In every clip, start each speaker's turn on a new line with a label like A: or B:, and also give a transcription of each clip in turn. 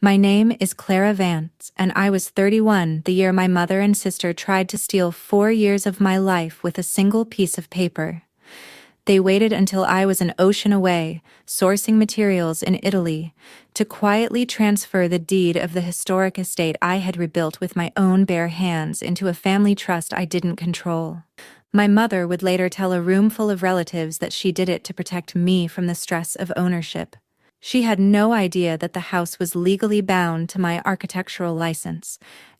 A: My name is Clara Vance, and I was 31 the year my mother and sister tried to steal 4 years of my life with a single piece of paper. They waited until I was an ocean away, sourcing materials in Italy, to quietly transfer the deed of the historic estate I had rebuilt with my own bare hands into a family trust I didn't control. My mother would later tell a room full of relatives that she did it to protect me from the stress of ownership. She had no idea that the house was legally bound to my architectural license,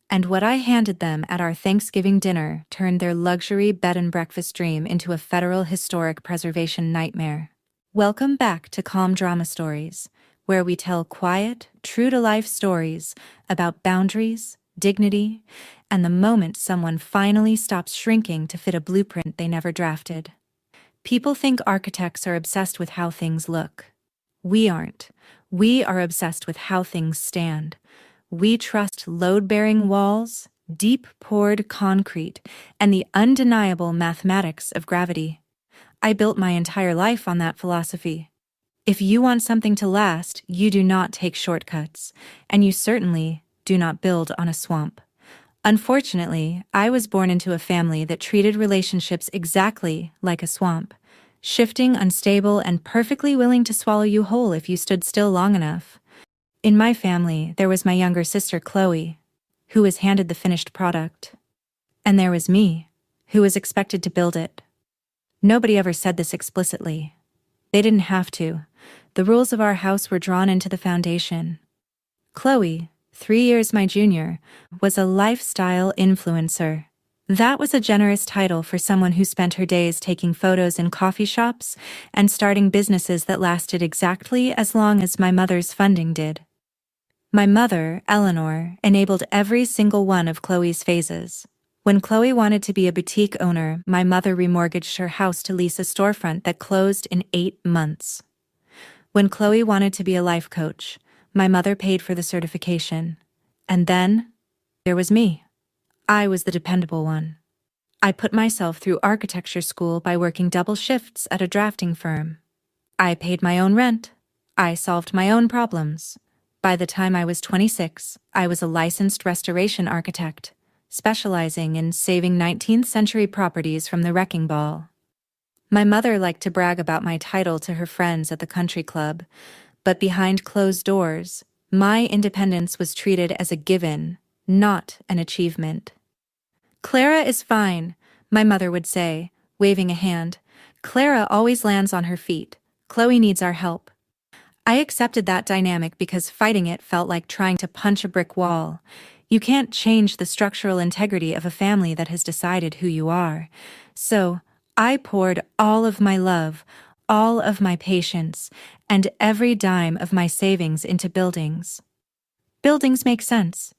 A: and what I handed them at our Thanksgiving dinner turned their luxury bed and breakfast dream into a federal historic preservation nightmare. Welcome back to Calm Drama Stories, where we tell quiet, true-to-life stories about boundaries, dignity, and the moment someone finally stops shrinking to fit a blueprint they never drafted. People think architects are obsessed with how things look. We aren't. We are obsessed with how things stand. We trust load-bearing walls, deep-poured concrete, and the undeniable mathematics of gravity. I built my entire life on that philosophy. If you want something to last, you do not take shortcuts, and you certainly do not build on a swamp. Unfortunately, I was born into a family that treated relationships exactly like a swamp. Shifting, unstable, and perfectly willing to swallow you whole if you stood still long enough. In my family, there was my younger sister Chloe, who was handed the finished product. And there was me, who was expected to build it. Nobody ever said this explicitly. They didn't have to. The rules of our house were drawn into the foundation. Chloe, 3 years my junior, was a lifestyle influencer. That was a generous title for someone who spent her days taking photos in coffee shops and starting businesses that lasted exactly as long as my mother's funding did. My mother, Eleanor, enabled every single one of Chloe's phases. When Chloe wanted to be a boutique owner, my mother remortgaged her house to lease a storefront that closed in 8 months. When Chloe wanted to be a life coach, my mother paid for the certification. And then, there was me. I was the dependable one. I put myself through architecture school by working double shifts at a drafting firm. I paid my own rent. I solved my own problems. By the time I was 26, I was a licensed restoration architect, specializing in saving 19th century properties from the wrecking ball. My mother liked to brag about my title to her friends at the country club, but behind closed doors, my independence was treated as a given, not an achievement. Clara is fine, my mother would say, waving a hand. Clara always lands on her feet. Chloe needs our help. I accepted that dynamic because fighting it felt like trying to punch a brick wall. You can't change the structural integrity of a family that has decided who you are. So, I poured all of my love, all of my patience, and every dime of my savings into buildings. Buildings make sense.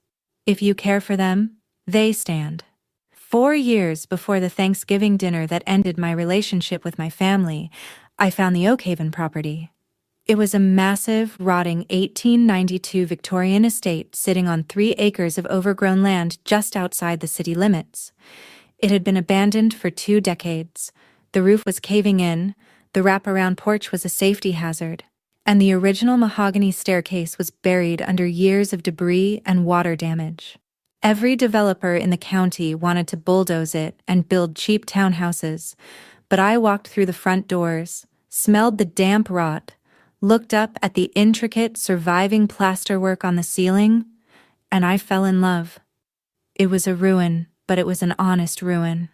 A: If you care for them, they stand. 4 years before the Thanksgiving dinner that ended my relationship with my family, I found the Oakhaven property. It was a massive, rotting 1892 Victorian estate sitting on 3 acres of overgrown land just outside the city limits. It had been abandoned for 2 decades. The roof was caving in, the wraparound porch was a safety hazard, and the original mahogany staircase was buried under years of debris and water damage. Every developer in the county wanted to bulldoze it and build cheap townhouses, but I walked through the front doors, smelled the damp rot, looked up at the intricate, surviving plasterwork on the ceiling, and I fell in love. It was a ruin, but it was an honest ruin.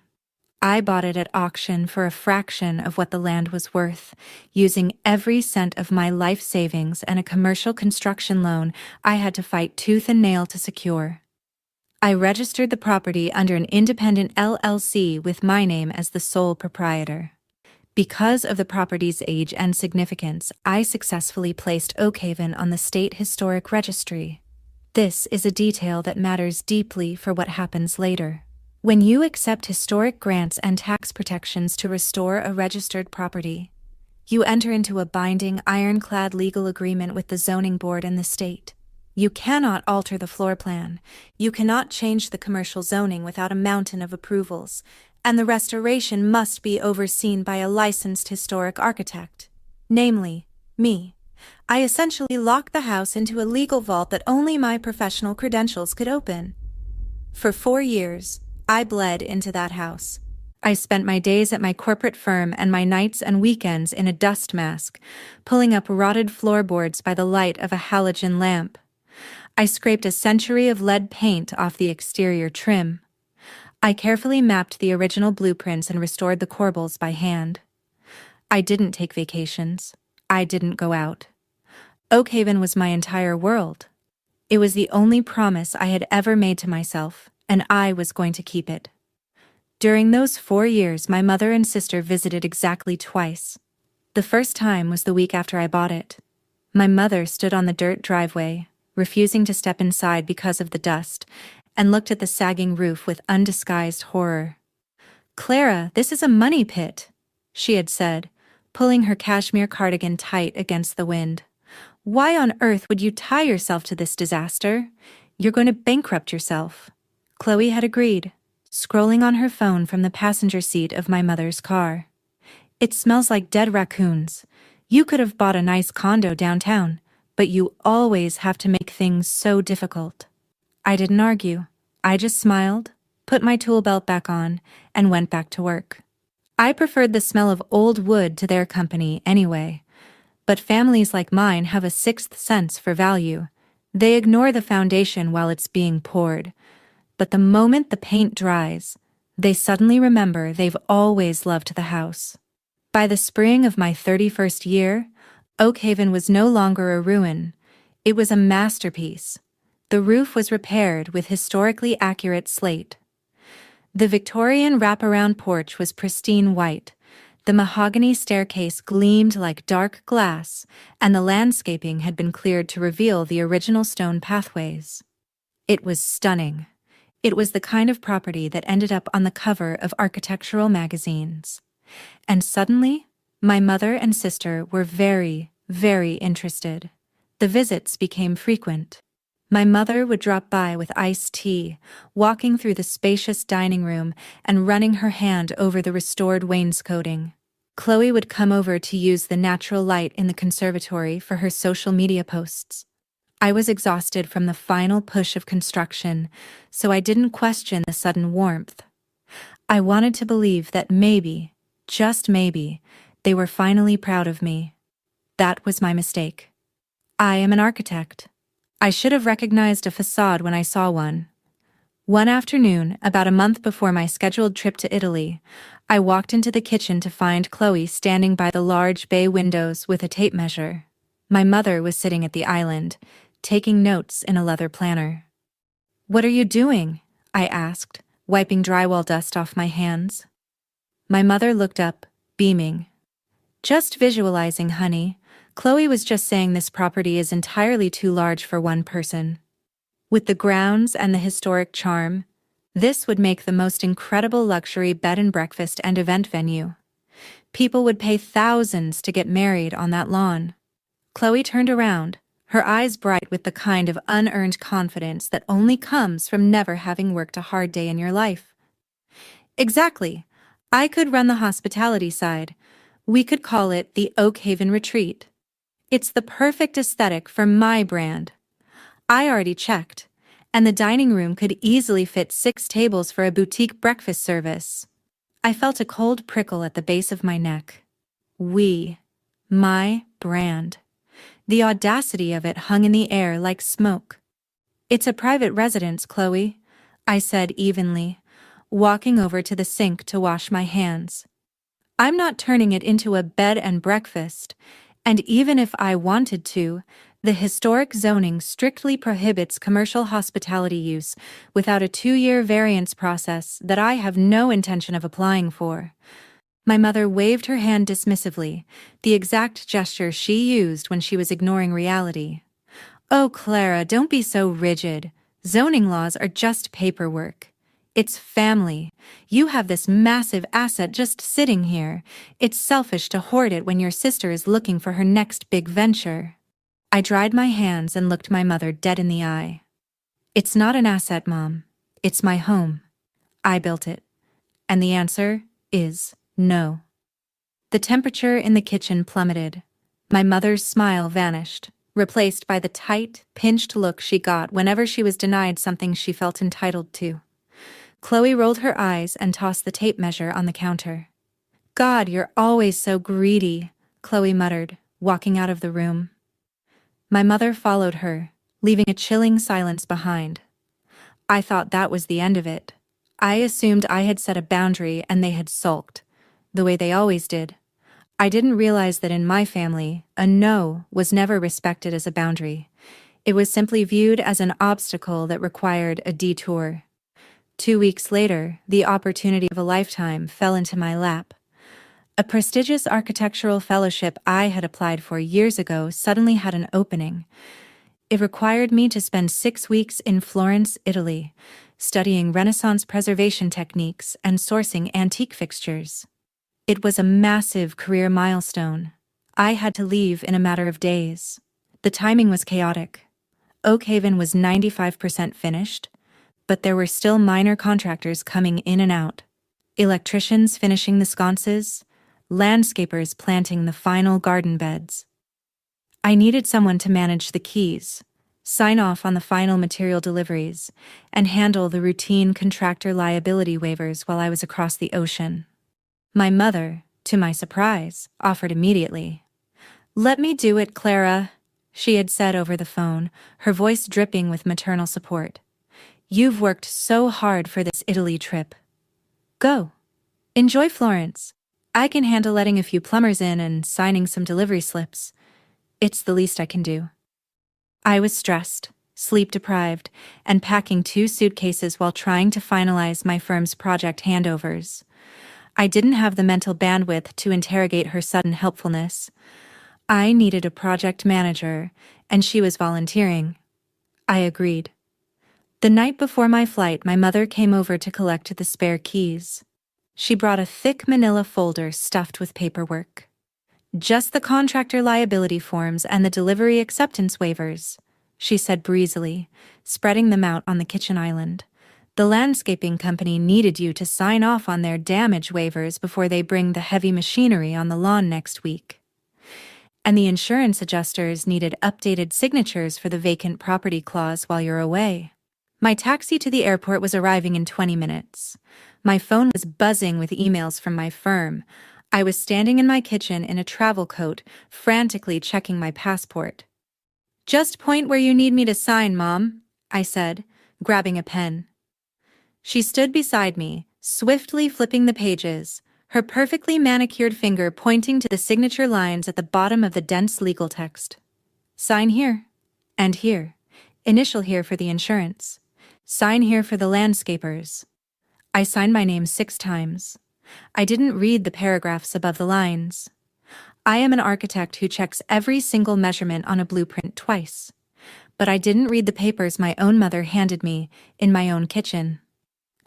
A: I bought it at auction for a fraction of what the land was worth, using every cent of my life savings and a commercial construction loan I had to fight tooth and nail to secure. I registered the property under an independent LLC with my name as the sole proprietor. Because of the property's age and significance, I successfully placed Oakhaven on the State Historic Registry. This is a detail that matters deeply for what happens later. When you accept historic grants and tax protections to restore a registered property, you enter into a binding, ironclad legal agreement with the zoning board and the state. You cannot alter the floor plan. You cannot change the commercial zoning without a mountain of approvals, and the restoration must be overseen by a licensed historic architect, namely, me. I essentially locked the house into a legal vault that only my professional credentials could open. For 4 years, I bled into that house. I spent my days at my corporate firm and my nights and weekends in a dust mask, pulling up rotted floorboards by the light of a halogen lamp. I scraped a century of lead paint off the exterior trim. I carefully mapped the original blueprints and restored the corbels by hand. I didn't take vacations. I didn't go out. Oakhaven was my entire world. It was the only promise I had ever made to myself, and I was going to keep it. During those 4 years, my mother and sister visited exactly twice. The first time was the week after I bought it. My mother stood on the dirt driveway, refusing to step inside because of the dust, and looked at the sagging roof with undisguised horror. "Clara, this is a money pit," she had said, pulling her cashmere cardigan tight against the wind. "Why on earth would you tie yourself to this disaster? You're going to bankrupt yourself." Chloe had agreed, scrolling on her phone from the passenger seat of my mother's car. "It smells like dead raccoons. You could have bought a nice condo downtown, but you always have to make things so difficult." I didn't argue. I just smiled, put my tool belt back on, and went back to work. I preferred the smell of old wood to their company anyway. But families like mine have a sixth sense for value. They ignore the foundation while it's being poured. But the moment the paint dries, they suddenly remember they've always loved the house. By the spring of my 31st year, Oakhaven was no longer a ruin. It was a masterpiece. The roof was repaired with historically accurate slate. The Victorian wraparound porch was pristine white. The mahogany staircase gleamed like dark glass, and the landscaping had been cleared to reveal the original stone pathways. It was stunning. It was the kind of property that ended up on the cover of architectural magazines. And suddenly, my mother and sister were very, very interested. The visits became frequent. My mother would drop by with iced tea, walking through the spacious dining room and running her hand over the restored wainscoting. Chloe would come over to use the natural light in the conservatory for her social media posts. I was exhausted from the final push of construction, so I didn't question the sudden warmth. I wanted to believe that maybe, just maybe, they were finally proud of me. That was my mistake. I am an architect. I should have recognized a facade when I saw one. One afternoon, about a month before my scheduled trip to Italy, I walked into the kitchen to find Chloe standing by the large bay windows with a tape measure. My mother was sitting at the island, taking notes in a leather planner. "What are you doing?" I asked, wiping drywall dust off my hands. My mother looked up, beaming. "Just visualizing, honey. Chloe was just saying this property is entirely too large for one person. With the grounds and the historic charm, this would make the most incredible luxury bed and breakfast and event venue. People would pay thousands to get married on that lawn." Chloe turned around, her eyes bright with the kind of unearned confidence that only comes from never having worked a hard day in your life. "Exactly. I could run the hospitality side. We could call it the Oakhaven Retreat. It's the perfect aesthetic for my brand. I already checked, and the dining room could easily fit 6 tables for a boutique breakfast service." I felt a cold prickle at the base of my neck. My brand. The audacity of it hung in the air like smoke. "It's a private residence, Chloe," I said evenly, walking over to the sink to wash my hands. "I'm not turning it into a bed and breakfast, and even if I wanted to, the historic zoning strictly prohibits commercial hospitality use without a 2-year variance process that I have no intention of applying for." My mother waved her hand dismissively, the exact gesture she used when she was ignoring reality. "Oh, Clara, don't be so rigid. Zoning laws are just paperwork. It's family. You have this massive asset just sitting here. It's selfish to hoard it when your sister is looking for her next big venture." I dried my hands and looked my mother dead in the eye. "It's not an asset, Mom. It's my home. I built it. And the answer is no." The temperature in the kitchen plummeted. My mother's smile vanished, replaced by the tight, pinched look she got whenever she was denied something she felt entitled to. Chloe rolled her eyes and tossed the tape measure on the counter. "God, you're always so greedy," Chloe muttered, walking out of the room. My mother followed her, leaving a chilling silence behind. I thought that was the end of it. I assumed I had set a boundary and they had sulked, the way they always did. I didn't realize that in my family, a no was never respected as a boundary. It was simply viewed as an obstacle that required a detour. 2 weeks later, the opportunity of a lifetime fell into my lap. A prestigious architectural fellowship I had applied for years ago suddenly had an opening. It required me to spend 6 weeks in Florence, Italy, studying Renaissance preservation techniques and sourcing antique fixtures. It was a massive career milestone. I had to leave in a matter of days. The timing was chaotic. Oak Haven was 95% finished, but there were still minor contractors coming in and out. Electricians finishing the sconces, landscapers planting the final garden beds. I needed someone to manage the keys, sign off on the final material deliveries, and handle the routine contractor liability waivers while I was across the ocean. My mother, to my surprise, offered immediately. "Let me do it, Clara," she had said over the phone, her voice dripping with maternal support. "You've worked so hard for this Italy trip. Go. Enjoy Florence. I can handle letting a few plumbers in and signing some delivery slips. It's the least I can do." I was stressed, sleep-deprived, and packing 2 suitcases while trying to finalize my firm's project handovers. I didn't have the mental bandwidth to interrogate her sudden helpfulness. I needed a project manager, and she was volunteering. I agreed. The night before my flight, my mother came over to collect the spare keys. She brought a thick manila folder stuffed with paperwork. "Just the contractor liability forms and the delivery acceptance waivers," she said breezily, spreading them out on the kitchen island. "The landscaping company needed you to sign off on their damage waivers before they bring the heavy machinery on the lawn next week. And the insurance adjusters needed updated signatures for the vacant property clause while you're away." My taxi to the airport was arriving in 20 minutes. My phone was buzzing with emails from my firm. I was standing in my kitchen in a travel coat, frantically checking my passport. "Just point where you need me to sign, Mom," I said, grabbing a pen. She stood beside me, swiftly flipping the pages, her perfectly manicured finger pointing to the signature lines at the bottom of the dense legal text. "Sign here. And here. Initial here for the insurance. Sign here for the landscapers." I signed my name 6 times. I didn't read the paragraphs above the lines. I am an architect who checks every single measurement on a blueprint twice. But I didn't read the papers my own mother handed me in my own kitchen.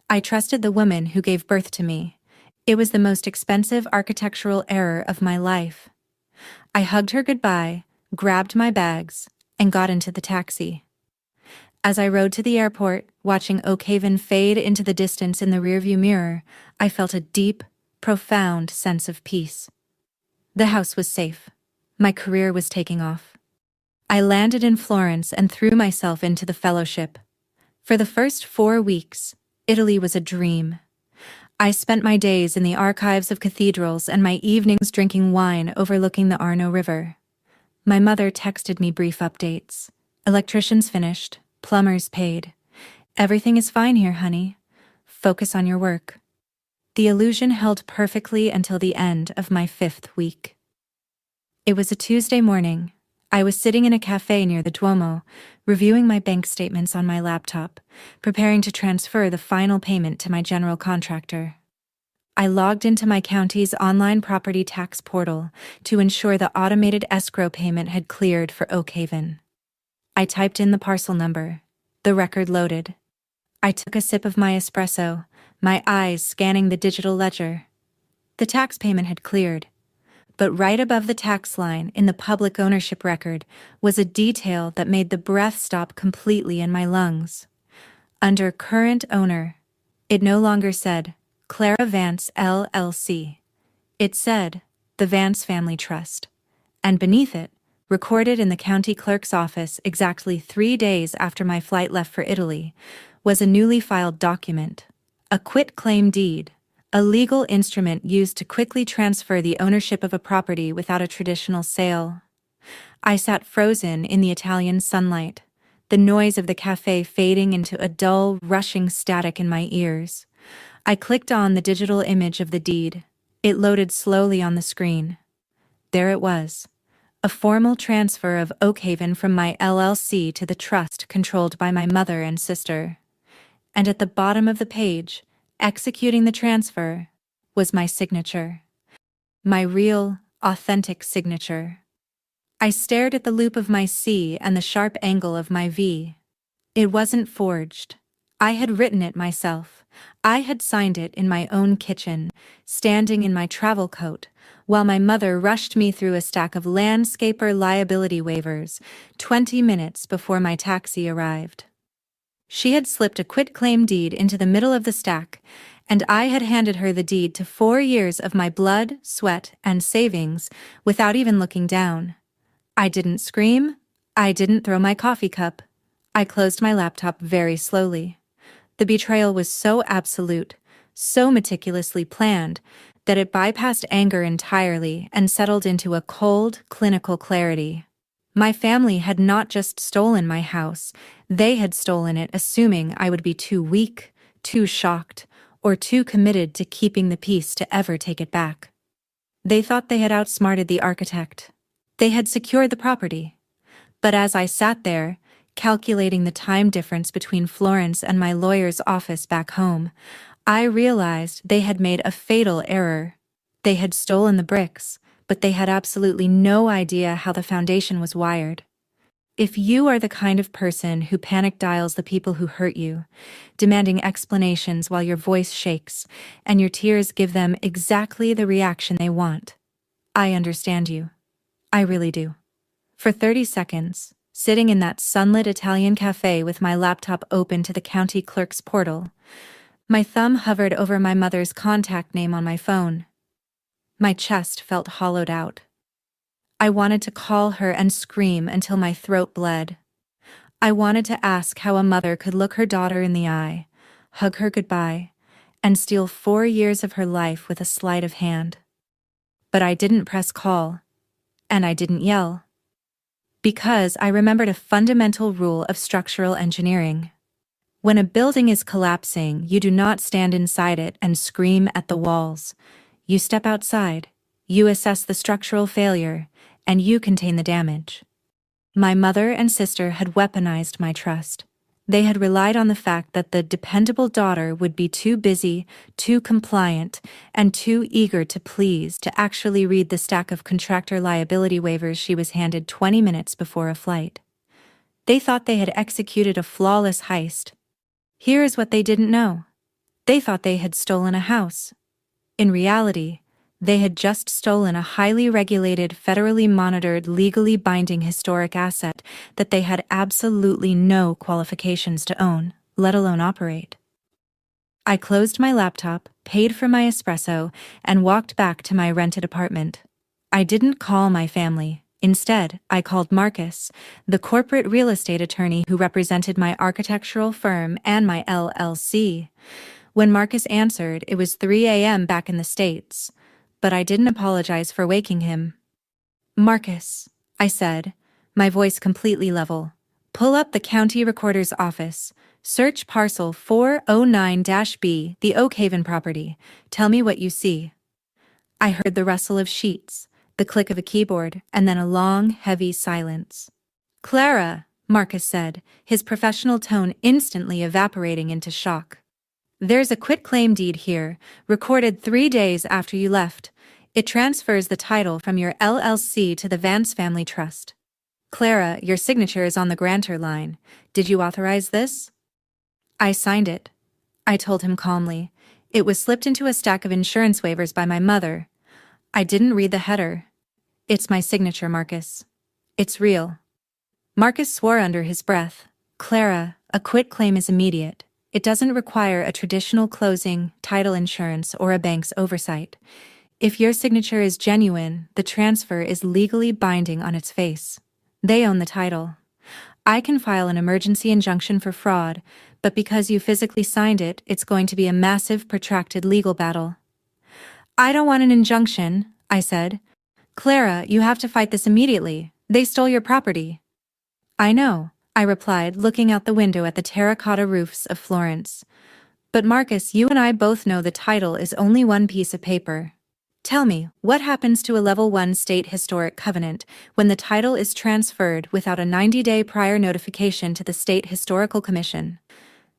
A: I trusted the woman who gave birth to me. It was the most expensive architectural error of my life. I hugged her goodbye, grabbed my bags, and got into the taxi. As I rode to the airport, watching Oak Haven fade into the distance in the rearview mirror, I felt a deep, profound sense of peace. The house was safe. My career was taking off. I landed in Florence and threw myself into the fellowship. For the first 4 weeks, Italy was a dream. I spent my days in the archives of cathedrals and my evenings drinking wine overlooking the Arno River. My mother texted me brief updates. "Electricians finished. Plumbers paid. Everything is fine here, honey. Focus on your work." The illusion held perfectly until the end of my 5th week. It was a Tuesday morning. I was sitting in a cafe near the Duomo, reviewing my bank statements on my laptop, preparing to transfer the final payment to my general contractor. I logged into my county's online property tax portal to ensure the automated escrow payment had cleared for Oak Haven. I typed in the parcel number. The record loaded. I took a sip of my espresso, my eyes scanning the digital ledger. The tax payment had cleared. But right above the tax line in the public ownership record was a detail that made the breath stop completely in my lungs. Under current owner, it no longer said Clara Vance LLC. It said the Vance Family Trust, And beneath it, recorded in the county clerk's office exactly 3 days after my flight left for Italy, was a newly filed document. A quitclaim deed, a legal instrument used to quickly transfer the ownership of a property without a traditional sale. I sat frozen in the Italian sunlight, the noise of the cafe fading into a dull, rushing static in my ears. I clicked on the digital image of the deed. It loaded slowly on the screen. There it was. A formal transfer of Oakhaven from my LLC to the trust controlled by my mother and sister. And at the bottom of the page, executing the transfer, was my signature. My real, authentic signature. I stared at the loop of my C and the sharp angle of my V. It wasn't forged. I had written it myself. I had signed it in my own kitchen, standing in my travel coat, while my mother rushed me through a stack of landscaper liability waivers 20 minutes before my taxi arrived. She had slipped a quitclaim deed into the middle of the stack, and I had handed her the deed to 4 years of my blood, sweat, and savings without even looking down. I didn't scream. I didn't throw my coffee cup. I closed my laptop very slowly. The betrayal was so absolute, so meticulously planned, that it bypassed anger entirely and settled into a cold, clinical clarity. My family had not just stolen my house, they had stolen it assuming I would be too weak, too shocked, or too committed to keeping the peace to ever take it back. They thought they had outsmarted the architect. They had secured the property. But as I sat there, calculating the time difference between Florence and my lawyer's office back home, I realized they had made a fatal error. They had stolen the bricks, but they had absolutely no idea how the foundation was wired. If you are the kind of person who panic dials the people who hurt you, demanding explanations while your voice shakes and your tears give them exactly the reaction they want, I understand you. I really do. For 30 seconds, sitting in that sunlit Italian cafe with my laptop open to the county clerk's portal, my thumb hovered over my mother's contact name on my phone. My chest felt hollowed out. I wanted to call her and scream until my throat bled. I wanted to ask how a mother could look her daughter in the eye, hug her goodbye, and steal 4 years of her life with a sleight of hand. But I didn't press call, and I didn't yell. Because I remembered a fundamental rule of structural engineering. When a building is collapsing, you do not stand inside it and scream at the walls. You step outside, you assess the structural failure, and you contain the damage. My mother and sister had weaponized my trust. They had relied on the fact that the dependable daughter would be too busy, too compliant, and too eager to please to actually read the stack of contractor liability waivers she was handed 20 minutes before a flight. They thought they had executed a flawless heist. Here is what they didn't know. They thought they had stolen a house. In reality, they had just stolen a highly regulated, federally monitored, legally binding historic asset that they had absolutely no qualifications to own, let alone operate. I closed my laptop, paid for my espresso, and walked back to my rented apartment. I didn't call my family. Instead, I called Marcus, the corporate real estate attorney who represented my architectural firm and my LLC. When Marcus answered, it was 3 a.m. back in the States. But I didn't apologize for waking him. "Marcus," I said, my voice completely level, "pull up the county recorder's office. Search parcel 409-B, the Oakhaven property. Tell me what you see." I heard the rustle of sheets, the click of a keyboard, and then a long, heavy silence. "Clara," Marcus said, his professional tone instantly evaporating into shock. "There's a quitclaim deed here, recorded 3 days after you left. It transfers the title from your LLC to the Vance family trust. Clara, your signature is on the grantor line. Did you authorize this?" "I signed it," I told him calmly. "It was slipped into a stack of insurance waivers by my mother. I didn't read the header. It's my signature, Marcus. It's real." Marcus swore under his breath. "Clara, a quitclaim is immediate. It doesn't require a traditional closing, title insurance, or a bank's oversight. If your signature is genuine, the transfer is legally binding on its face. They own the title. I can file an emergency injunction for fraud, but because you physically signed it, it's going to be a massive, protracted legal battle. I don't want an injunction, I said. Clara, you have to fight this immediately. They stole your property. I know, I replied, looking out the window at the terracotta roofs of Florence. But Marcus, you and I both know the title is only one piece of paper. Tell me, what happens to a Level 1 state historic covenant when the title is transferred without a 90-day prior notification to the State Historical Commission?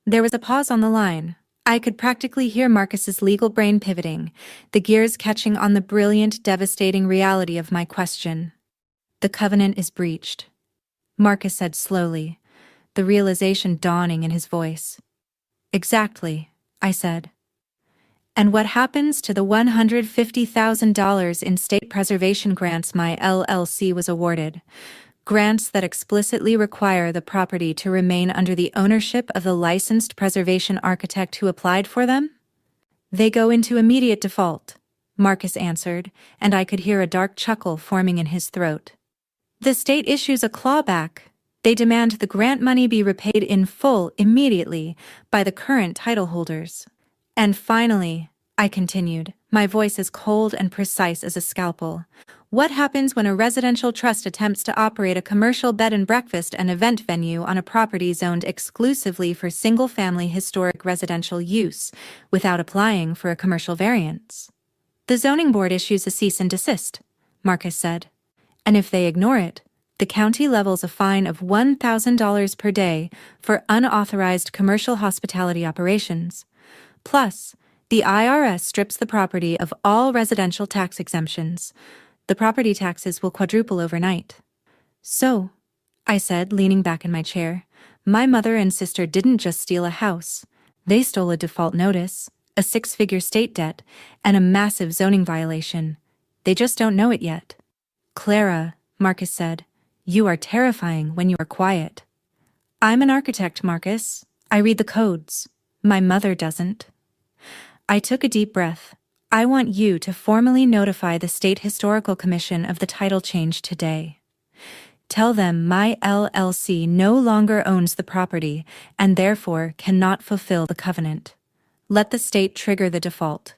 A: There was a pause on the line. I could practically hear Marcus's legal brain pivoting, the gears catching on the brilliant, devastating reality of my question. The covenant is breached, Marcus said slowly, the realization dawning in his voice. Exactly, I said. And what happens to the $150,000 in state preservation grants my LLC was awarded? Grants that explicitly require the property to remain under the ownership of the licensed preservation architect who applied for them? They go into immediate default, Marcus answered, and I could hear a dark chuckle forming in his throat. The state issues a clawback. They demand the grant money be repaid in full immediately by the current title holders. And finally, I continued, my voice as cold and precise as a scalpel, what happens when a residential trust attempts to operate a commercial bed and breakfast and event venue on a property zoned exclusively for single-family historic residential use without applying for a commercial variance? The zoning board issues a cease and desist, Marcus said. And if they ignore it, the county levels a fine of $1,000 per day for unauthorized commercial hospitality operations. Plus, the IRS strips the property of all residential tax exemptions. The property taxes will quadruple overnight. So, I said, leaning back in my chair, my mother and sister didn't just steal a house. They stole a default notice, a six-figure state debt, and a massive zoning violation. They just don't know it yet. Clara, Marcus said, you are terrifying when you are quiet. I'm an architect, Marcus. I read the codes. My mother doesn't. I took a deep breath. I want you to formally notify the State Historical Commission of the title change today. Tell them my LLC no longer owns the property and therefore cannot fulfill the covenant. Let the state trigger the default.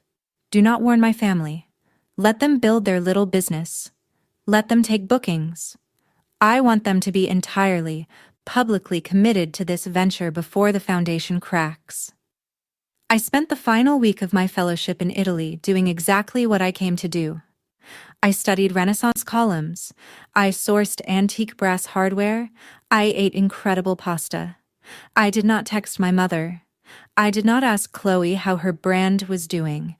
A: Do not warn my family. Let them build their little business. Let them take bookings. I want them to be entirely, publicly committed to this venture before the foundation cracks. I spent the final week of my fellowship in Italy doing exactly what I came to do. I studied Renaissance columns, I sourced antique brass hardware, I ate incredible pasta. I did not text my mother. I did not ask Chloe how her brand was doing.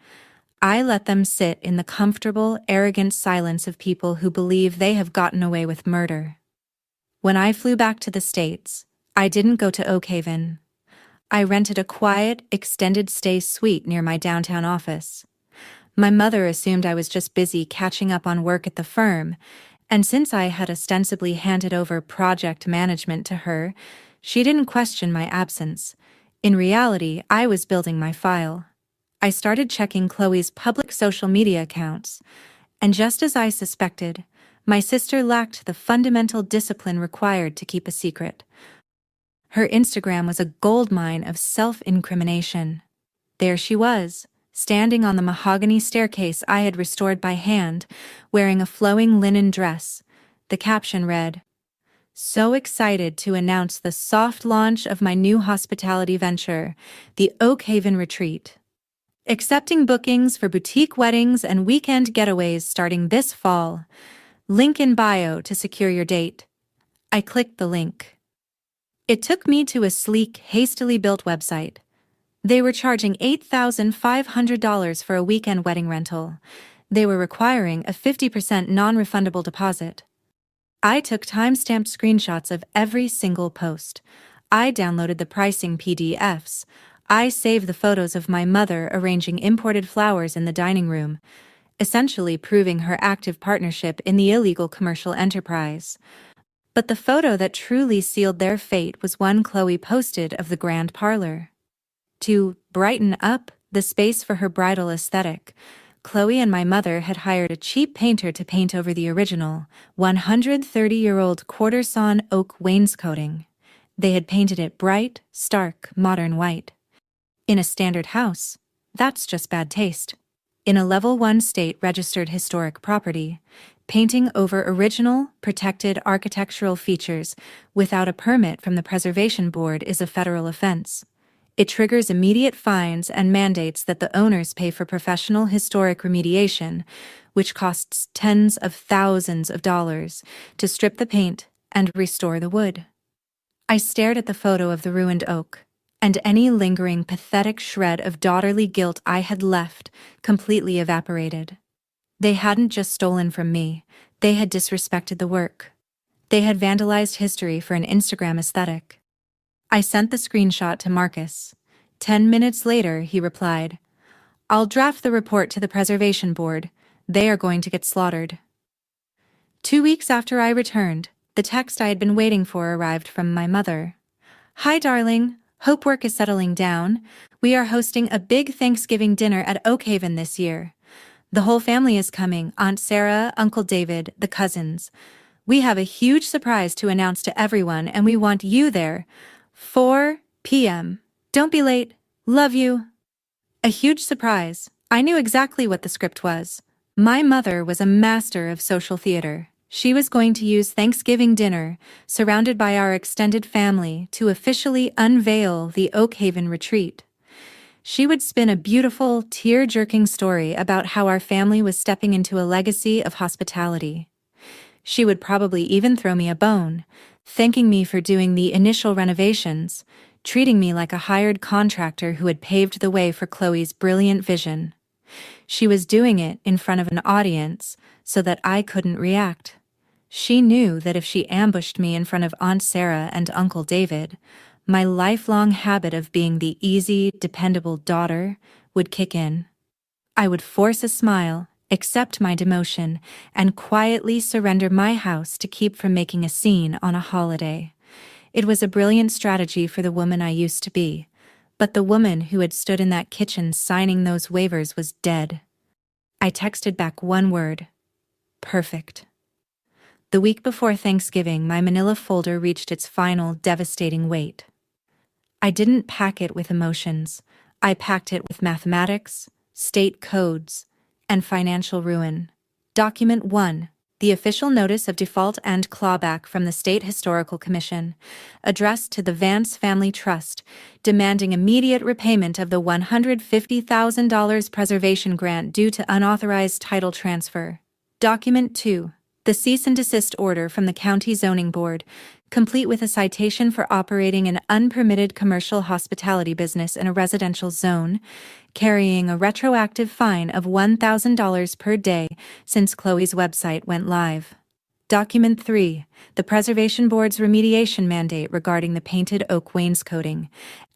A: I let them sit in the comfortable, arrogant silence of people who believe they have gotten away with murder. When I flew back to the States, I didn't go to Oak Haven. I rented a quiet, extended-stay suite near my downtown office. My mother assumed I was just busy catching up on work at the firm, and since I had ostensibly handed over project management to her, she didn't question my absence. In reality, I was building my file. I started checking Chloe's public social media accounts, and just as I suspected, my sister lacked the fundamental discipline required to keep a secret. Her Instagram was a goldmine of self-incrimination. There she was, standing on the mahogany staircase I had restored by hand, wearing a flowing linen dress. The caption read, "So excited to announce the soft launch of my new hospitality venture, the Oak Haven Retreat. Accepting bookings for boutique weddings and weekend getaways starting this fall. Link in bio to secure your date." I clicked the link. It took me to a sleek, hastily built website. They were charging $8,500 for a weekend wedding rental. They were requiring a 50% non-refundable deposit. I took time-stamped screenshots of every single post. I downloaded the pricing PDFs. I saved the photos of my mother arranging imported flowers in the dining room, essentially proving her active partnership in the illegal commercial enterprise. But the photo that truly sealed their fate was one Chloe posted of the grand parlor. To brighten up the space for her bridal aesthetic, Chloe and my mother had hired a cheap painter to paint over the original, 130-year-old quarter-sawn oak wainscoting. They had painted it bright, stark, modern white. In a standard house, that's just bad taste. In a Level 1 state-registered historic property, painting over original, protected architectural features without a permit from the Preservation Board is a federal offense. It triggers immediate fines and mandates that the owners pay for professional historic remediation, which costs tens of thousands of dollars to strip the paint and restore the wood. I stared at the photo of the ruined oak, and any lingering pathetic shred of daughterly guilt I had left completely evaporated. They hadn't just stolen from me, they had disrespected the work. They had vandalized history for an Instagram aesthetic. I sent the screenshot to Marcus. 10 minutes later, he replied, "I'll draft the report to the Preservation Board. They are going to get slaughtered." 2 weeks after I returned, the text I had been waiting for arrived from my mother. "Hi, darling. Hope work is settling down. We are hosting a big Thanksgiving dinner at Oakhaven this year. The whole family is coming, Aunt Sarah, Uncle David, the cousins. We have a huge surprise to announce to everyone and we want you there. 4 p.m. Don't be late. Love you." A huge surprise. I knew exactly what the script was. My mother was a master of social theater. She was going to use Thanksgiving dinner, surrounded by our extended family, to officially unveil the Oakhaven retreat. She would spin a beautiful, tear-jerking story about how our family was stepping into a legacy of hospitality. She would probably even throw me a bone, thanking me for doing the initial renovations, treating me like a hired contractor who had paved the way for Chloe's brilliant vision. She was doing it in front of an audience so that I couldn't react. She knew that if she ambushed me in front of Aunt Sarah and Uncle David, my lifelong habit of being the easy, dependable daughter would kick in. I would force a smile, accept my demotion, and quietly surrender my house to keep from making a scene on a holiday. It was a brilliant strategy for the woman I used to be, but the woman who had stood in that kitchen signing those waivers was dead. I texted back one word: perfect. The week before Thanksgiving, my manila folder reached its final, devastating weight. I didn't pack it with emotions. I packed it with mathematics, state codes, and financial ruin. Document 1. The official notice of default and clawback from the State Historical Commission, addressed to the Vance Family Trust, demanding immediate repayment of the $150,000 preservation grant due to unauthorized title transfer. Document 2. The cease and desist order from the County Zoning Board, complete with a citation for operating an unpermitted commercial hospitality business in a residential zone, carrying a retroactive fine of $1,000 per day since Chloe's website went live. Document 3. The Preservation Board's remediation mandate regarding the painted oak wainscoting,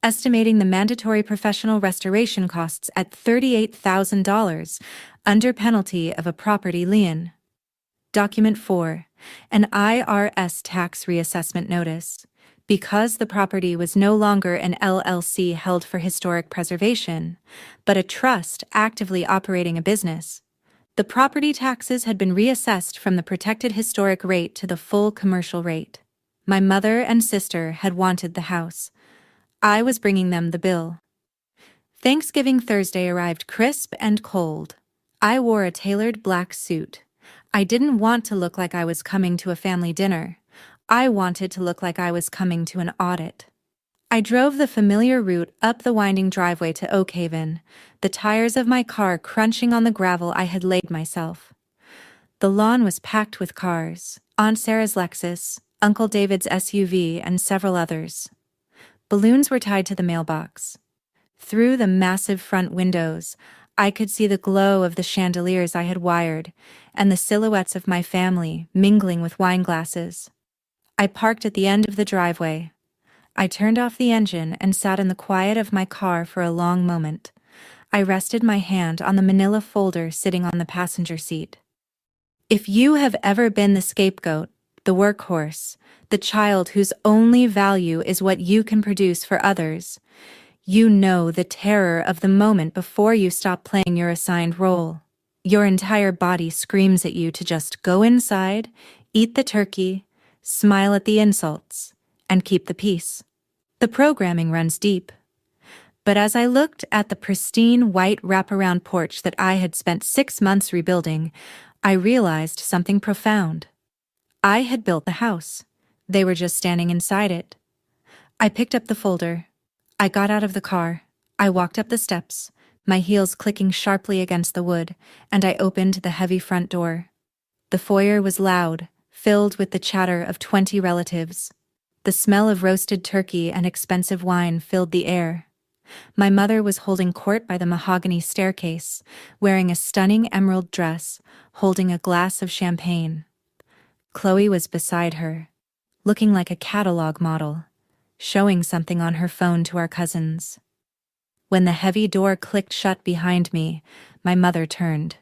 A: estimating the mandatory professional restoration costs at $38,000 under penalty of a property lien. Document 4. An IRS tax reassessment notice. Because the property was no longer an LLC held for historic preservation, but a trust actively operating a business, the property taxes had been reassessed from the protected historic rate to the full commercial rate. My mother and sister had wanted the house. I was bringing them the bill. Thanksgiving Thursday arrived crisp and cold. I wore a tailored black suit. I didn't want to look like I was coming to a family dinner. I wanted to look like I was coming to an audit. I drove the familiar route up the winding driveway to Oakhaven, the tires of my car crunching on the gravel I had laid myself. The lawn was packed with cars, Aunt Sarah's Lexus, Uncle David's SUV, and several others. Balloons were tied to the mailbox. Through the massive front windows, I could see the glow of the chandeliers I had wired, and the silhouettes of my family mingling with wine glasses. I parked at the end of the driveway. I turned off the engine and sat in the quiet of my car for a long moment. I rested my hand on the manila folder sitting on the passenger seat. If you have ever been the scapegoat, the workhorse, the child whose only value is what you can produce for others, you know the terror of the moment before you stop playing your assigned role. Your entire body screams at you to just go inside, eat the turkey, smile at the insults, and keep the peace. The programming runs deep. But as I looked at the pristine white wraparound porch that I had spent 6 months rebuilding, I realized something profound. I had built the house. They were just standing inside it. I picked up the folder. I got out of the car. I walked up the steps, my heels clicking sharply against the wood, and I opened the heavy front door. The foyer was loud, filled with the chatter of 20 relatives. The smell of roasted turkey and expensive wine filled the air. My mother was holding court by the mahogany staircase, wearing a stunning emerald dress, holding a glass of champagne. Chloe was beside her, looking like a catalog model, showing something on her phone to our cousins. When the heavy door clicked shut behind me, my mother turned.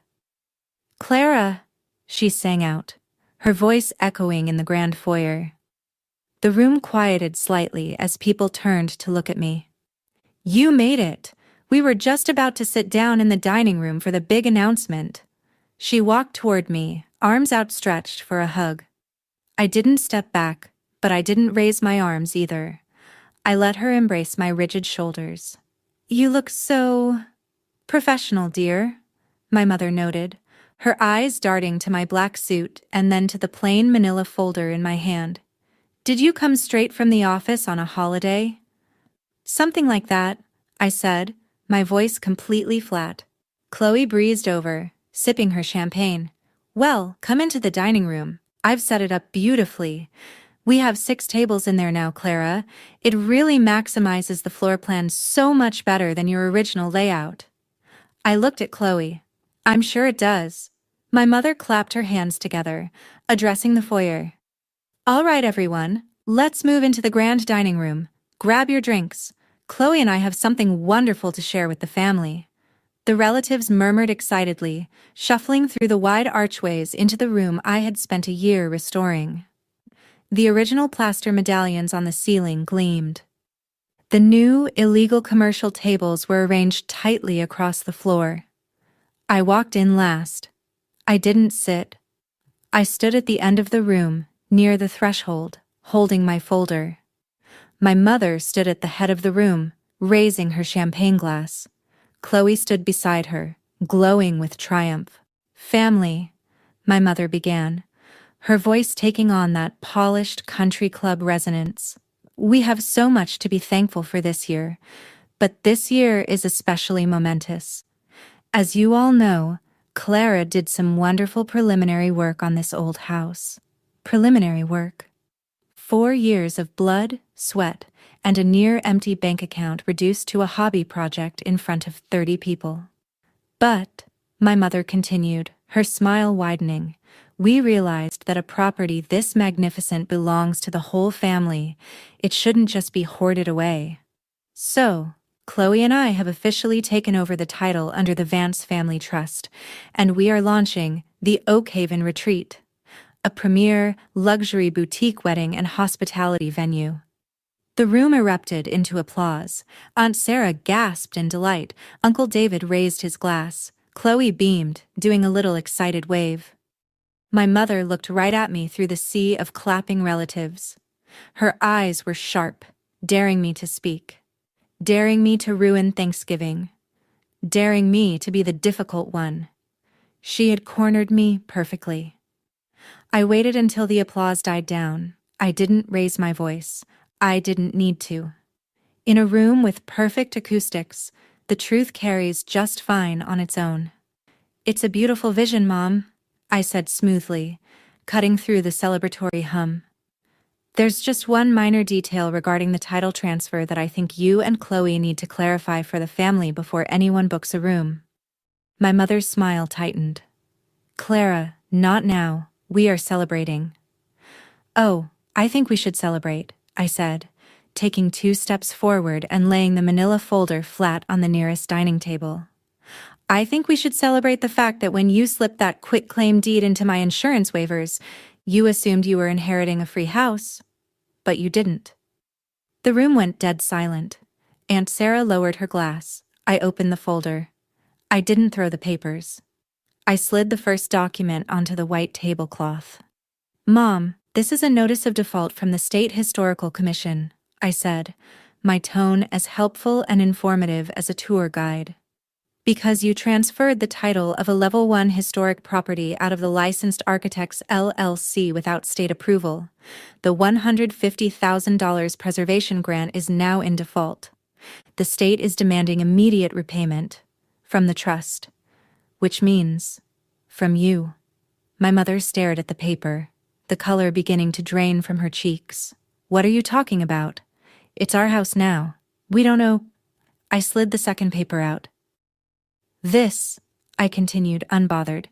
A: "Clara!" she sang out, her voice echoing in the grand foyer. The room quieted slightly as people turned to look at me. "You made it! We were just about to sit down in the dining room for the big announcement." She walked toward me, arms outstretched for a hug. I didn't step back, but I didn't raise my arms either. I let her embrace my rigid shoulders. "You look so professional, dear," my mother noted, her eyes darting to my black suit and then to the plain manila folder in my hand. "Did you come straight from the office on a holiday?" "Something like that," I said, my voice completely flat. Chloe breezed over, sipping her champagne. "Well, come into the dining room. I've set it up beautifully. We have 6 tables in there now, Clara. It really maximizes the floor plan so much better than your original layout." I looked at Chloe. "I'm sure it does." My mother clapped her hands together, addressing the foyer. "All right, everyone, let's move into the grand dining room. Grab your drinks. Chloe and I have something wonderful to share with the family." The relatives murmured excitedly, shuffling through the wide archways into the room I had spent a year restoring. The original plaster medallions on the ceiling gleamed. The new, illegal commercial tables were arranged tightly across the floor. I walked in last. I didn't sit. I stood at the end of the room, near the threshold, holding my folder. My mother stood at the head of the room, raising her champagne glass. Chloe stood beside her, glowing with triumph. "Family," my mother began, her voice taking on that polished country club resonance. "We have so much to be thankful for this year, but this year is especially momentous. As you all know, Clara did some wonderful preliminary work on this old house." Preliminary work. 4 years of blood, sweat, and a near-empty bank account reduced to a hobby project in front of 30 people. "But," my mother continued, her smile widening, "we realized that a property this magnificent belongs to the whole family. It shouldn't just be hoarded away. So, Chloe and I have officially taken over the title under the Vance Family Trust, and we are launching the Oak Haven Retreat, a premier, luxury boutique wedding and hospitality venue." The room erupted into applause. Aunt Sarah gasped in delight. Uncle David raised his glass. Chloe beamed, doing a little excited wave. My mother looked right at me through the sea of clapping relatives. Her eyes were sharp, daring me to speak, daring me to ruin Thanksgiving, daring me to be the difficult one. She had cornered me perfectly. I waited until the applause died down. I didn't raise my voice. I didn't need to. In a room with perfect acoustics, the truth carries just fine on its own. "It's a beautiful vision, Mom," I said smoothly, cutting through the celebratory hum. "There's just one minor detail regarding the title transfer that I think you and Chloe need to clarify for the family before anyone books a room." My mother's smile tightened. "Clara, not now. We are celebrating." "Oh, I think we should celebrate," I said, taking 2 steps forward and laying the manila folder flat on the nearest dining table. "I think we should celebrate the fact that when you slipped that quitclaim deed into my insurance waivers, you assumed you were inheriting a free house, but you didn't." The room went dead silent. Aunt Sarah lowered her glass. I opened the folder. I didn't throw the papers. I slid the first document onto the white tablecloth. Mom, this is a notice of default from the State Historical Commission, I said, my tone as helpful and informative as a tour guide. Because you transferred the title of a Level 1 historic property out of the Licensed Architects LLC without state approval, the $150,000 preservation grant is now in default. The state is demanding immediate repayment from the trust, which means from you. My mother stared at the paper, the color beginning to drain from her cheeks. What are you talking about? It's our house now. We don't know. I slid the second paper out. This, I continued, unbothered,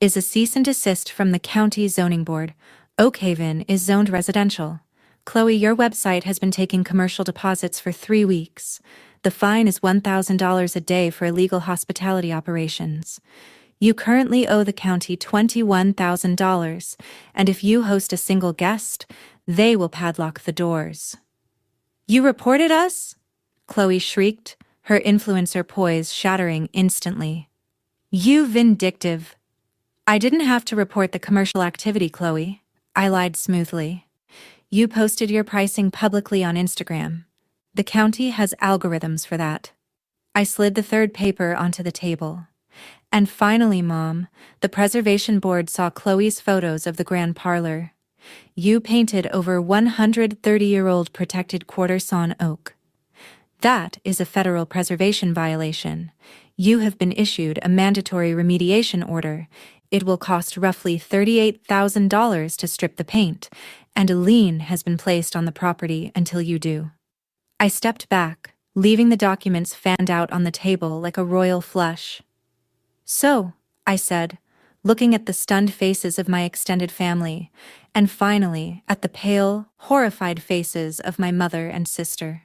A: is a cease and desist from the county zoning board. Oakhaven is zoned residential. Chloe, your website has been taking commercial deposits for 3 weeks. The fine is $1,000 a day for illegal hospitality operations. You currently owe the county $21,000, and if you host a single guest, they will padlock the doors. You reported us? Chloe shrieked, her influencer poise shattering instantly. You vindictive. I didn't have to report the commercial activity, Chloe. I lied smoothly. You posted your pricing publicly on Instagram. The county has algorithms for that. I slid the third paper onto the table. And finally, Mom, the preservation board saw Chloe's photos of the grand parlor. You painted over 130-year-old protected quarter sawn oak. That is a federal preservation violation. You have been issued a mandatory remediation order. It will cost roughly $38,000 to strip the paint, and a lien has been placed on the property until you do. I stepped back, leaving the documents fanned out on the table like a royal flush. So, I said, looking at the stunned faces of my extended family, and finally at the pale, horrified faces of my mother and sister.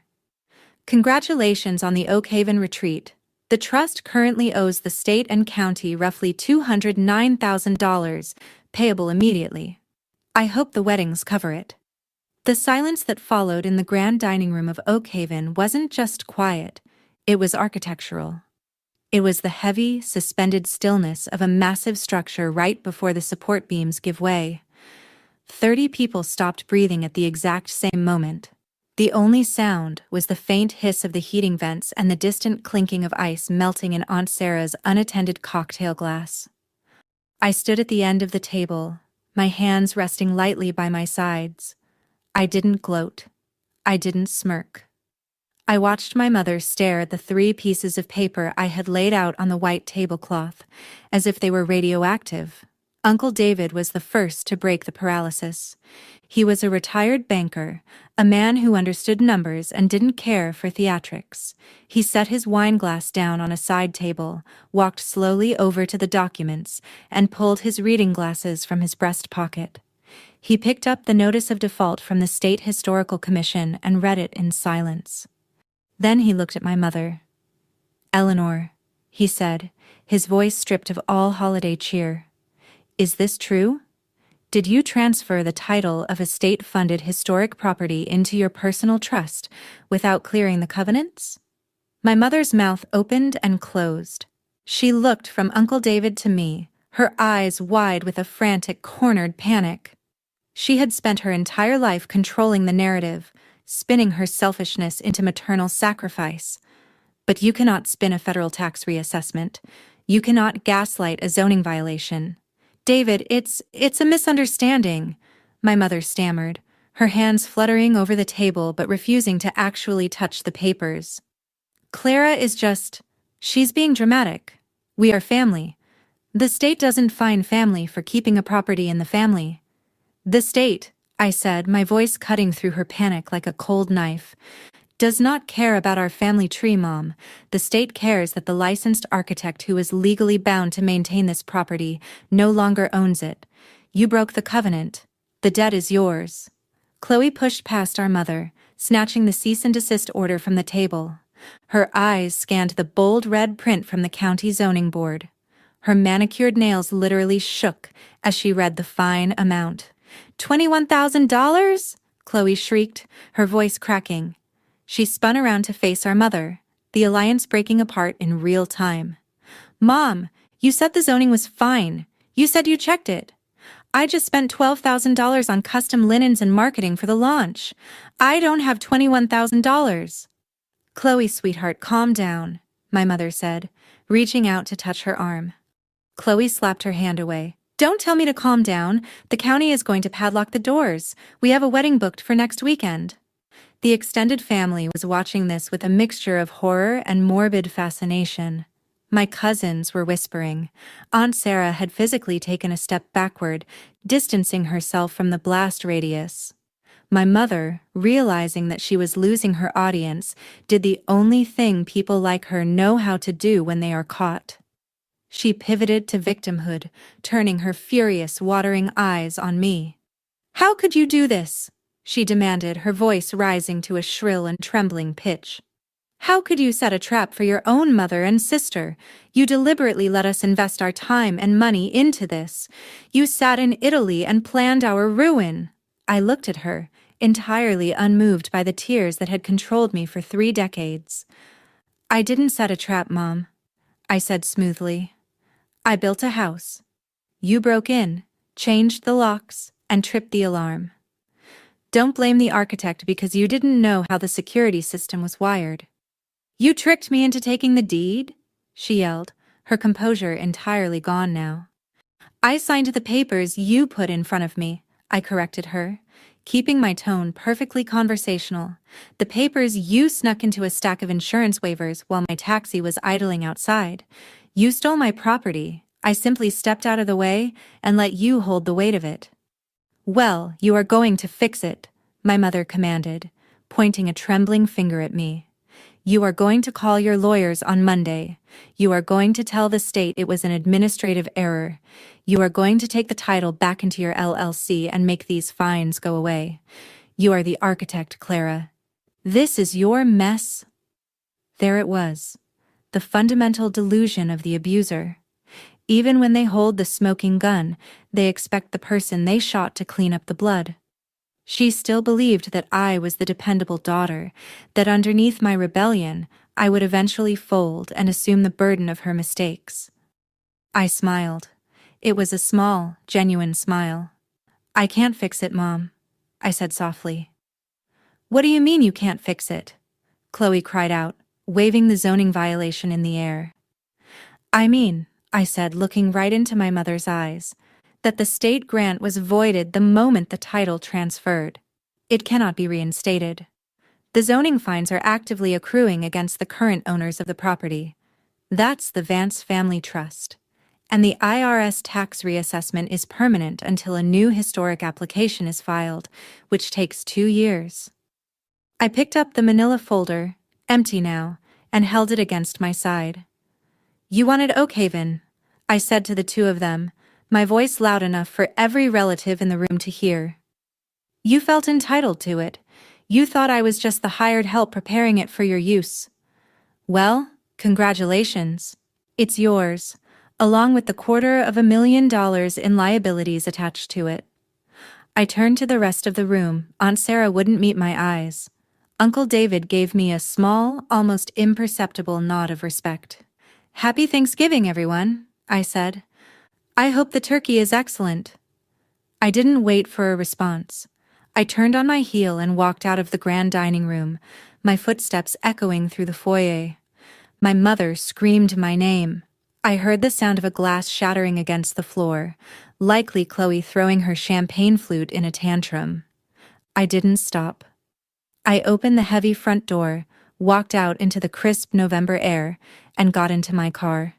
A: Congratulations on the Oakhaven retreat. The trust currently owes the state and county roughly $209,000, payable immediately. I hope the weddings cover it. The silence that followed in the grand dining room of Oakhaven wasn't just quiet, it was architectural. It was the heavy, suspended stillness of a massive structure right before the support beams give way. 30 people stopped breathing at the exact same moment. The only sound was the faint hiss of the heating vents and the distant clinking of ice melting in Aunt Sarah's unattended cocktail glass. I stood at the end of the table, my hands resting lightly by my sides. I didn't gloat. I didn't smirk. I watched my mother stare at the 3 pieces of paper I had laid out on the white tablecloth, as if they were radioactive. Uncle David was the first to break the paralysis. He was a retired banker, a man who understood numbers and didn't care for theatrics. He set his wine glass down on a side table, walked slowly over to the documents, and pulled his reading glasses from his breast pocket. He picked up the notice of default from the State Historical Commission and read it in silence. Then he looked at my mother. "Eleanor," he said, his voice stripped of all holiday cheer. "Is this true? Did you transfer the title of a state-funded historic property into your personal trust without clearing the covenants?" My mother's mouth opened and closed. She looked from Uncle David to me, her eyes wide with a frantic, cornered panic. She had spent her entire life controlling the narrative, spinning her selfishness into maternal sacrifice. But you cannot spin a federal tax reassessment. You cannot gaslight a zoning violation. "David, it's a misunderstanding," my mother stammered, her hands fluttering over the table but refusing to actually touch the papers. "Clara is she's being dramatic. We are family. The state doesn't fine family for keeping a property in the family." "The state," I said, my voice cutting through her panic like a cold knife, "does not care about our family tree, Mom. The state cares that the licensed architect who is legally bound to maintain this property no longer owns it. You broke the covenant. The debt is yours." Chloe pushed past our mother, snatching the cease and desist order from the table. Her eyes scanned the bold red print from the county zoning board. Her manicured nails literally shook as she read the fine amount. $21,000? Chloe shrieked, her voice cracking. She spun around to face our mother, the alliance breaking apart in real time. "Mom, You said the zoning was fine. You said you checked it. I just spent $12,000 on custom linens and marketing for the launch. I don't have $21,000. Chloe, sweetheart, calm down, my mother said, reaching out to touch her arm. Chloe slapped her hand away. Don't tell me to calm down. The county is going to padlock the doors. We have a wedding booked for next weekend. The extended family was watching this with a mixture of horror and morbid fascination. My cousins were whispering. Aunt Sarah had physically taken a step backward, distancing herself from the blast radius. My mother, realizing that she was losing her audience, did the only thing people like her know how to do when they are caught. She pivoted to victimhood, turning her furious, watering eyes on me. "How could you do this?" she demanded, her voice rising to a shrill and trembling pitch. "How could you set a trap for your own mother and sister? You deliberately let us invest our time and money into this. You sat in Italy and planned our ruin." I looked at her, entirely unmoved by the tears that had controlled me for 3 decades. "I didn't set a trap, Mom," I said smoothly. "I built a house. You broke in, changed the locks, and tripped the alarm. Don't blame the architect because you didn't know how the security system was wired." "You tricked me into taking the deed?" she yelled, her composure entirely gone now. "I signed the papers you put in front of me," I corrected her, keeping my tone perfectly conversational. "The papers you snuck into a stack of insurance waivers while my taxi was idling outside. You stole my property. I simply stepped out of the way and let you hold the weight of it." "Well, you are going to fix it," my mother commanded, pointing a trembling finger at me. "You are going to call your lawyers on Monday. You are going to tell the state it was an administrative error. You are going to take the title back into your LLC and make these fines go away. You are the architect, Clara. This is your mess." There it was, the fundamental delusion of the abuser. Even when they hold the smoking gun, they expect the person they shot to clean up the blood. She still believed that I was the dependable daughter, that underneath my rebellion, I would eventually fold and assume the burden of her mistakes. I smiled. It was a small, genuine smile. "I can't fix it, Mom," I said softly. "What do you mean you can't fix it?" Chloe cried out, waving the zoning violation in the air. "I mean," I said, looking right into my mother's eyes, "that the state grant was voided the moment the title transferred. It cannot be reinstated. The zoning fines are actively accruing against the current owners of the property. That's the Vance Family Trust. And the IRS tax reassessment is permanent until a new historic application is filed, which takes 2 years." I picked up the manila folder, empty now, and held it against my side. "You wanted Oakhaven," I said to the two of them, my voice loud enough for every relative in the room to hear. "You felt entitled to it. You thought I was just the hired help preparing it for your use. Well, congratulations. It's yours, along with the $250,000 in liabilities attached to it." I turned to the rest of the room. Aunt Sarah wouldn't meet my eyes. Uncle David gave me a small, almost imperceptible nod of respect. "Happy Thanksgiving, everyone," I said. "I hope the turkey is excellent." I didn't wait for a response. I turned on my heel and walked out of the grand dining room, my footsteps echoing through the foyer. My mother screamed my name. I heard the sound of a glass shattering against the floor, likely Chloe throwing her champagne flute in a tantrum. I didn't stop. I opened the heavy front door, walked out into the crisp November air, and got into my car.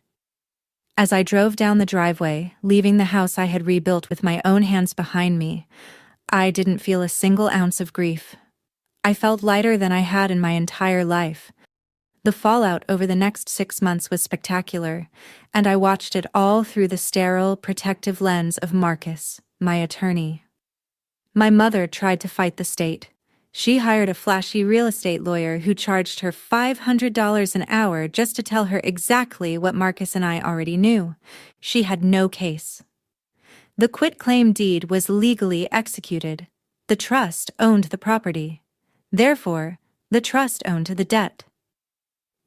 A: As I drove down the driveway, leaving the house I had rebuilt with my own hands behind me, I didn't feel a single ounce of grief. I felt lighter than I had in my entire life. The fallout over the next 6 months was spectacular, and I watched it all through the sterile, protective lens of Marcus, my attorney. My mother tried to fight the state. She hired a flashy real estate lawyer who charged her $500 an hour just to tell her exactly what Marcus and I already knew. She had no case. The quitclaim deed was legally executed. The trust owned the property. Therefore, the trust owned the debt.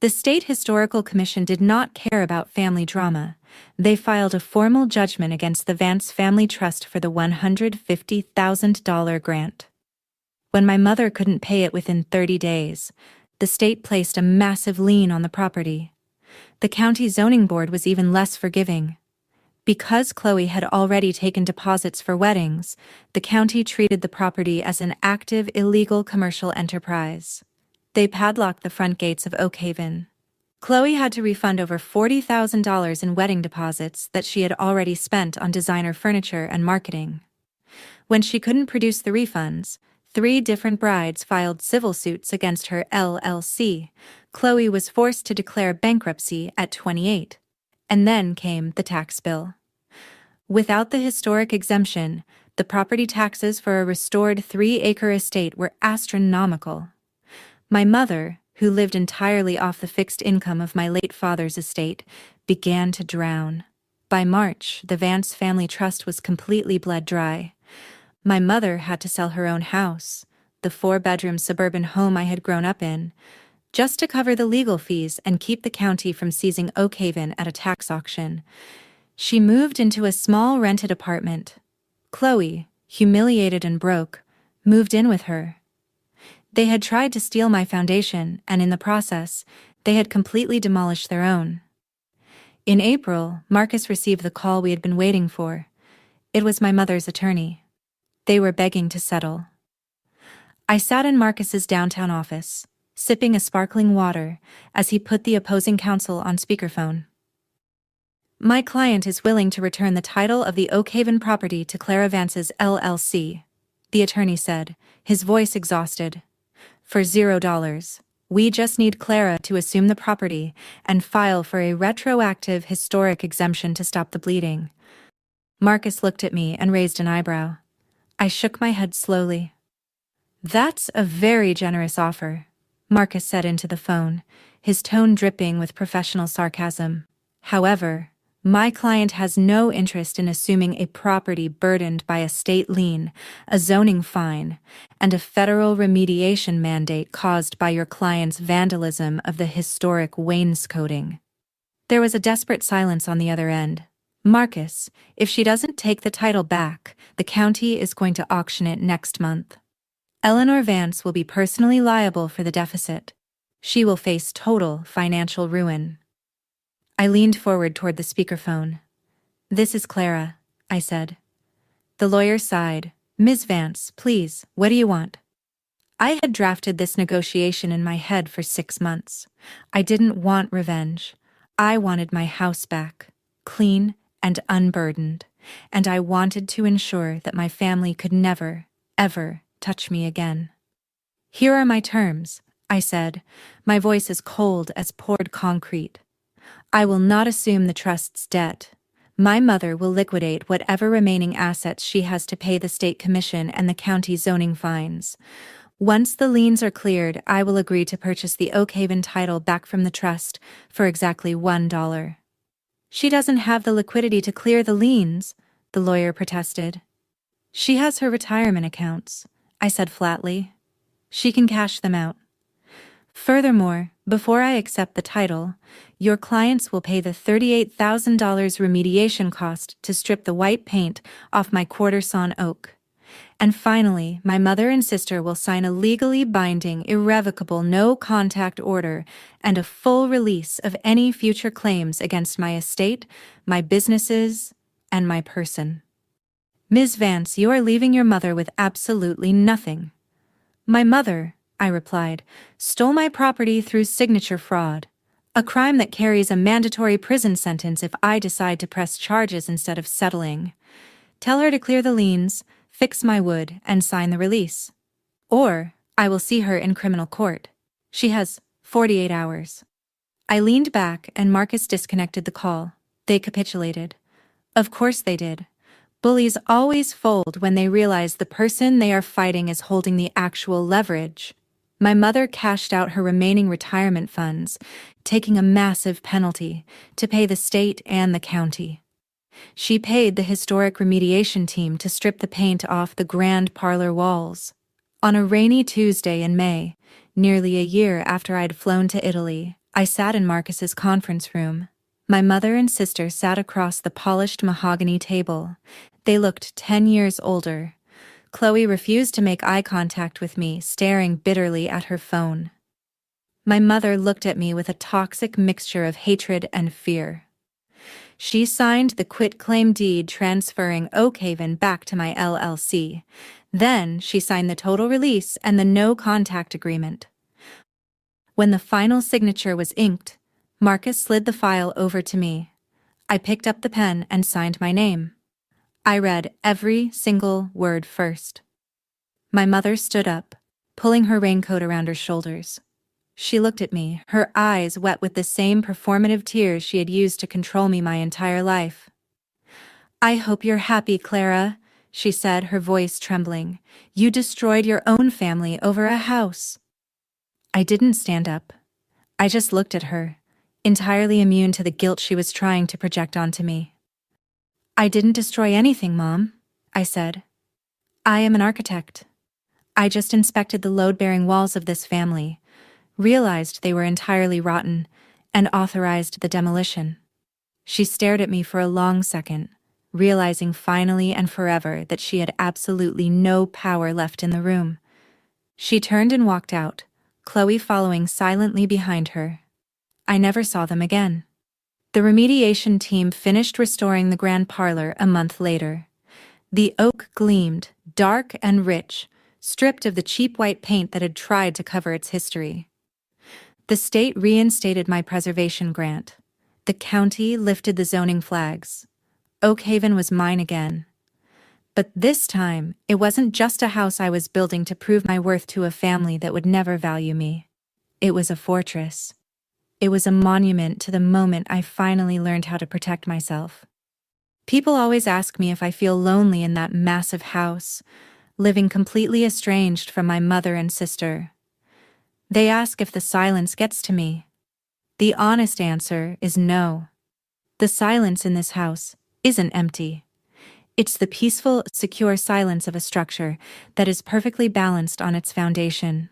A: The State Historical Commission did not care about family drama. They filed a formal judgment against the Vance Family Trust for the $150,000 grant. When my mother couldn't pay it within 30 days, the state placed a massive lien on the property. The county zoning board was even less forgiving. Because Chloe had already taken deposits for weddings, the county treated the property as an active illegal commercial enterprise. They padlocked the front gates of Oakhaven. Chloe had to refund over $40,000 in wedding deposits that she had already spent on designer furniture and marketing. When she couldn't produce the refunds, 3 different brides filed civil suits against her LLC. Chloe was forced to declare bankruptcy at 28. And then came the tax bill. Without the historic exemption, the property taxes for a restored 3-acre estate were astronomical. My mother, who lived entirely off the fixed income of my late father's estate, began to drown. By March, the Vance Family Trust was completely bled dry. My mother had to sell her own house, the 4-bedroom suburban home I had grown up in, just to cover the legal fees and keep the county from seizing Oakhaven at a tax auction. She moved into a small rented apartment. Chloe, humiliated and broke, moved in with her. They had tried to steal my foundation, and in the process, they had completely demolished their own. In April, Marcus received the call we had been waiting for. It was my mother's attorney. They were begging to settle. I sat in Marcus's downtown office, sipping a sparkling water, as he put the opposing counsel on speakerphone. My client is willing to return the title of the Oakhaven property to Clara Vance's LLC, the attorney said, his voice exhausted. For $0. We just need Clara to assume the property and file for a retroactive historic exemption to stop the bleeding. Marcus looked at me and raised an eyebrow. I shook my head slowly. That's a very generous offer, Marcus said into the phone, his tone dripping with professional sarcasm. However, my client has no interest in assuming a property burdened by a state lien, a zoning fine, and a federal remediation mandate caused by your client's vandalism of the historic wainscoting. There was a desperate silence on the other end. Marcus, if she doesn't take the title back, the county is going to auction it next month. Eleanor Vance will be personally liable for the deficit. She will face total financial ruin. I leaned forward toward the speakerphone. This is Clara, I said. The lawyer sighed. Ms. Vance, please, what do you want? I had drafted this negotiation in my head for 6 months. I didn't want revenge. I wanted my house back, clean and unburdened, and I wanted to ensure that my family could never, ever touch me again. Here are my terms, I said, my voice as cold as poured concrete. I will not assume the trust's debt. My mother will liquidate whatever remaining assets she has to pay the state commission and the county zoning fines. Once the liens are cleared, I will agree to purchase the Oakhaven title back from the trust for exactly $1. She doesn't have the liquidity to clear the liens, the lawyer protested. She has her retirement accounts, I said flatly. She can cash them out. Furthermore, before I accept the title, your clients will pay the $38,000 remediation cost to strip the white paint off my quarter-sawn oak. And finally, my mother and sister will sign a legally binding, irrevocable no-contact order and a full release of any future claims against my estate, my businesses, and my person. Ms. Vance, you are leaving your mother with absolutely nothing. My mother, I replied, stole my property through signature fraud, a crime that carries a mandatory prison sentence if I decide to press charges instead of settling. Tell her to clear the liens, fix my wood, and sign the release. Or, I will see her in criminal court. She has 48 hours. I leaned back and Marcus disconnected the call. They capitulated. Of course they did. Bullies always fold when they realize the person they are fighting is holding the actual leverage. My mother cashed out her remaining retirement funds, taking a massive penalty to pay the state and the county. She paid the historic remediation team to strip the paint off the grand parlor walls. On a rainy Tuesday in May, nearly a year after I'd flown to Italy, I sat in Marcus's conference room. My mother and sister sat across the polished mahogany table. They looked 10 years older. Chloe refused to make eye contact with me, staring bitterly at her phone. My mother looked at me with a toxic mixture of hatred and fear. She signed the quitclaim deed transferring Oakhaven back to my LLC. Then she signed the total release and the no contact agreement. When the final signature was inked, Marcus slid the file over to me. I picked up the pen and signed my name. I read every single word first. My mother stood up, pulling her raincoat around her shoulders. She looked at me, her eyes wet with the same performative tears she had used to control me my entire life. "I hope you're happy, Clara," she said, her voice trembling. "You destroyed your own family over a house." I didn't stand up. I just looked at her, entirely immune to the guilt she was trying to project onto me. "I didn't destroy anything, Mom," I said. "I am an architect. I just inspected the load-bearing walls of this family, realized they were entirely rotten, and authorized the demolition." She stared at me for a long second, realizing finally and forever that she had absolutely no power left in the room. She turned and walked out, Chloe following silently behind her. I never saw them again. The remediation team finished restoring the grand parlor a month later. The oak gleamed, dark and rich, stripped of the cheap white paint that had tried to cover its history. The state reinstated my preservation grant. The county lifted the zoning flags. Oakhaven was mine again. But this time, it wasn't just a house I was building to prove my worth to a family that would never value me. It was a fortress. It was a monument to the moment I finally learned how to protect myself. People always ask me if I feel lonely in that massive house, living completely estranged from my mother and sister. They ask if the silence gets to me. The honest answer is no. The silence in this house isn't empty. It's the peaceful, secure silence of a structure that is perfectly balanced on its foundation.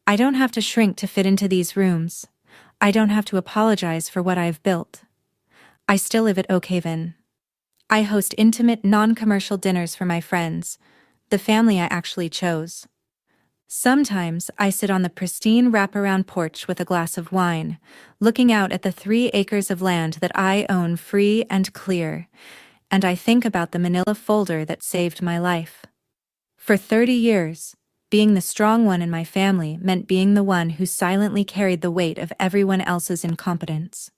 A: I don't have to shrink to fit into these rooms. I don't have to apologize for what I've built. I still live at Oakhaven. I host intimate, non-commercial dinners for my friends, the family I actually chose. Sometimes I sit on the pristine wraparound porch with a glass of wine, looking out at the 3 acres of land that I own free and clear, and I think about the manila folder that saved my life. For 30 years, being the strong one in my family meant being the one who silently carried the weight of everyone else's incompetence.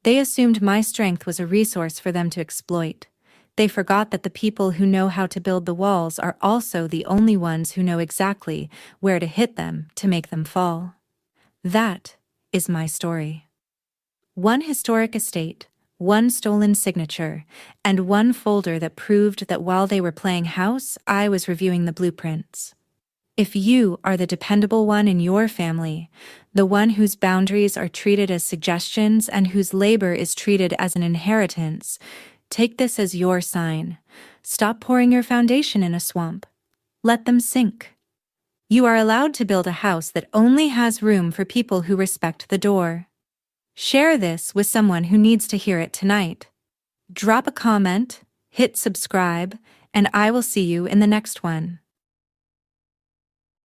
A: They assumed my strength was a resource for them to exploit. They forgot that the people who know how to build the walls are also the only ones who know exactly where to hit them to make them fall. That is my story. One historic estate, one stolen signature, and one folder that proved that while they were playing house, I was reviewing the blueprints. If you are the dependable one in your family, the one whose boundaries are treated as suggestions and whose labor is treated as an inheritance, take this as your sign. Stop pouring your foundation in a swamp. Let them sink. You are allowed to build a house that only has room for people who respect the door. Share this with someone who needs to hear it tonight. Drop a comment, hit subscribe, and I will see you in the next one.